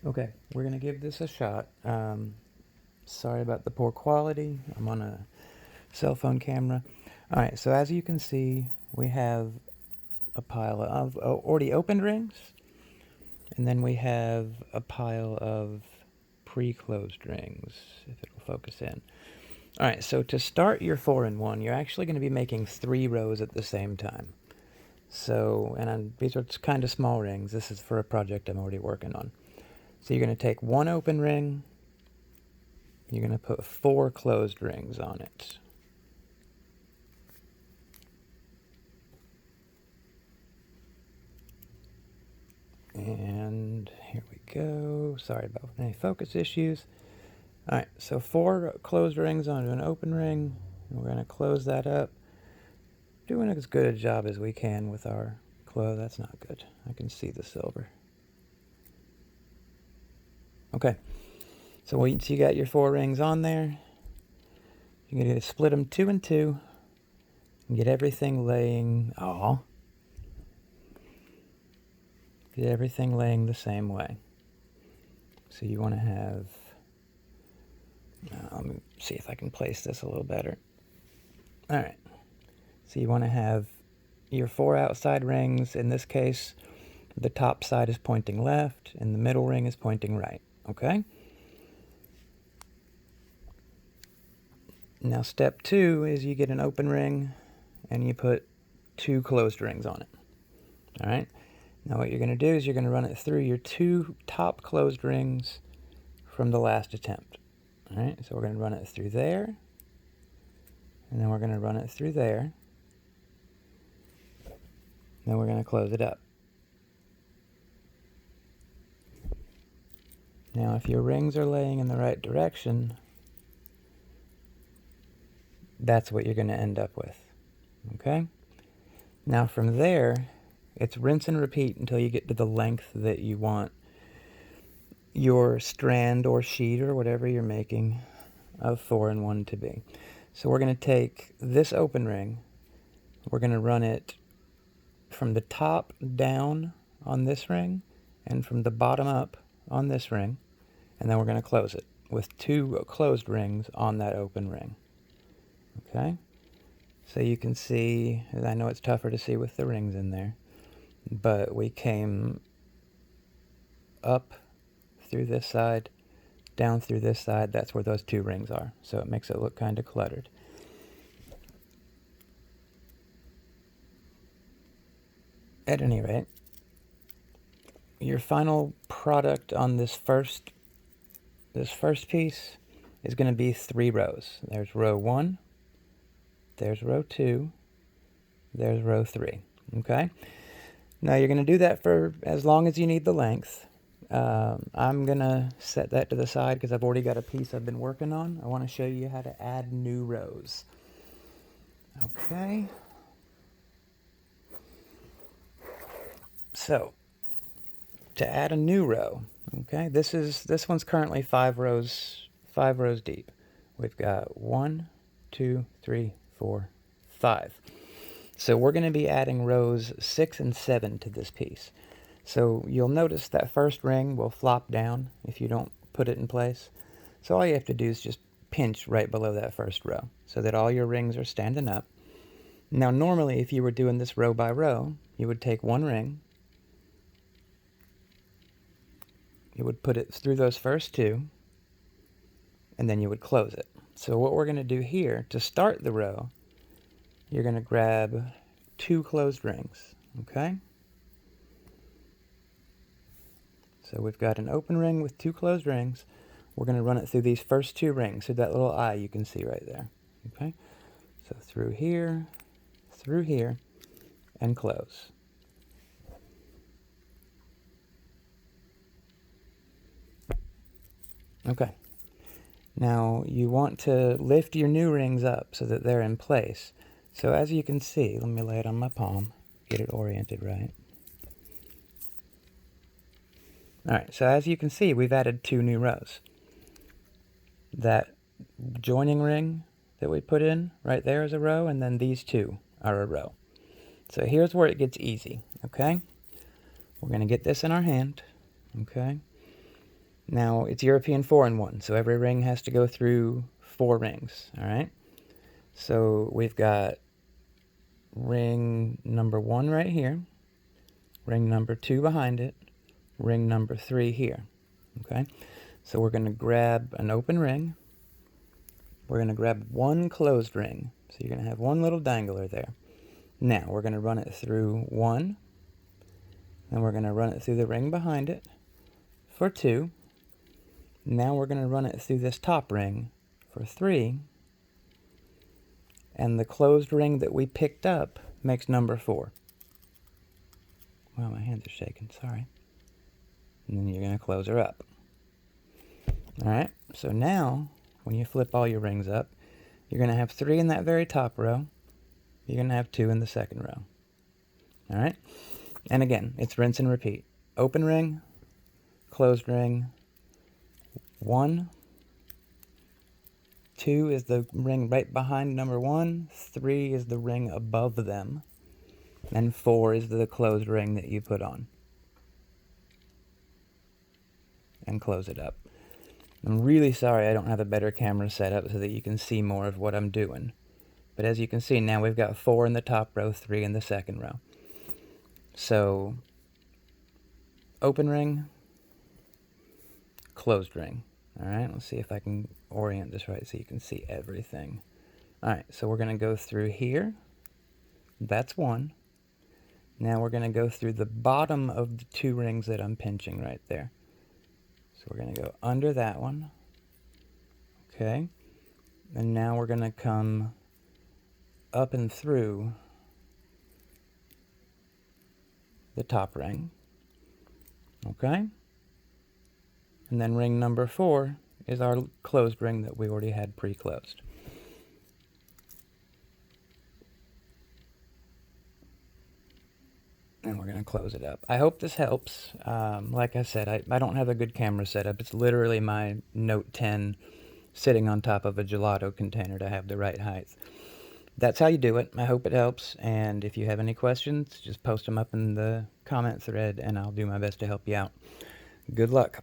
Okay, we're gonna give this a shot. Sorry about the poor quality. I'm on a cell phone camera. All right, so as you can see, we have a pile of already opened rings, and then we have a pile of pre-closed rings, if it'll focus in. All right, so to start your 4-in-1, you're actually going to be making 3 rows at the same time. So, these are kind of small rings. This is for a project I'm already working on. So you're going to take 1 open ring, you're going to put 4 closed rings on it. And here we go. Sorry about any focus issues. Alright, so 4 closed rings onto an open ring. And we're going to close that up. Doing as good a job as we can with our close. That's not good. I can see the silver. Okay, so once you got your 4 rings on there, you're going to split them 2 and 2 and get everything laying. Get everything laying the same way. So you want to have, let me see if I can place this a little better. Alright, so you want to have your 4 outside rings. In this case, the top side is pointing left and the middle ring is pointing right, okay? Now step 2 is you get an open ring and you put 2 closed rings on it, alright? Now what you're going to do is you're going to run it through your 2 top closed rings from the last attempt. Alright, so we're going to run it through there, and then we're going to run it through there, then we're going to close it up. Now if your rings are laying in the right direction, that's what you're going to end up with. Okay? Now from there, it's rinse and repeat until you get to the length that you want your strand or sheet or whatever you're making of 4-in-1 to be. So we're going to take this open ring, we're going to run it from the top down on this ring and from the bottom up on this ring, and then we're going to close it with 2 closed rings on that open ring. Okay? So you can see, I know it's tougher to see with the rings in there, but we came up through this side, down through this side. That's where those 2 rings are. So it makes it look kind of cluttered. At any rate, your final product on this first piece is going to be 3 rows. There's row 1, there's row 2, there's row 3. Okay? Now you're going to do that for as long as you need the length. I'm going to set that to the side because I've already got a piece I've been working on. I want to show you how to add new rows. Okay. So, to add a new row, okay, this one's currently 5 rows deep. We've got 1, 2, 3, 4, 5. So we're going to be adding rows 6 and 7 to this piece. So you'll notice that first ring will flop down if you don't put it in place. So all you have to do is just pinch right below that first row so that all your rings are standing up. Now normally if you were doing this row by row, you would take 1 ring, you would put it through those first 2, and then you would close it. So what we're going to do here, to start the row, you're going to grab 2 closed rings, okay? So we've got an open ring with 2 closed rings. We're going to run it through these first 2 rings, so that little eye you can see right there, okay? So through here, and close. Okay. Now you want to lift your new rings up so that they're in place. So as you can see, let me lay it on my palm, get it oriented right. Alright, so as you can see, we've added 2 new rows. That joining ring that we put in right there is a row, and then these 2 are a row. So here's where it gets easy, okay? We're going to get this in our hand, okay? Now, it's European 4-in-1, so every ring has to go through 4 rings, all right? So we've got ring number 1 right here, ring number 2 behind it, ring number 3 here, okay? So we're going to grab an open ring. We're going to grab one closed ring. So you're going to have one little dangler there. Now we're going to run it through 1, and we're going to run it through the ring behind it for 2. Now we're going to run it through this top ring for 3, and the closed ring that we picked up makes number 4. Wow, my hands are shaking, sorry. And then you're going to close her up. Alright, so now, when you flip all your rings up, you're going to have 3 in that very top row. You're going to have 2 in the second row. Alright? And again, it's rinse and repeat. Open ring, closed ring, 1, 2 is the ring right behind number 1, 3 is the ring above them, and 4 is the closed ring that you put on. And close it up. I'm really sorry I don't have a better camera set up so that you can see more of what I'm doing. But as you can see now, we've got 4 in the top row, 3 in the second row. So, open ring, closed ring. Alright, let's see if I can orient this right so you can see everything. Alright, so we're going to go through here. That's 1. Now we're going to go through the bottom of the 2 rings that I'm pinching right there. So we're going to go under that one. Okay. And now we're going to come up and through the top ring. Okay. And then ring number 4 is our closed ring that we already had pre-closed. And we're going to close it up. I hope this helps. Like I said, I don't have a good camera setup. It's literally my Note 10 sitting on top of a gelato container to have the right height. That's how you do it. I hope it helps. And if you have any questions, just post them up in the comment thread and I'll do my best to help you out. Good luck.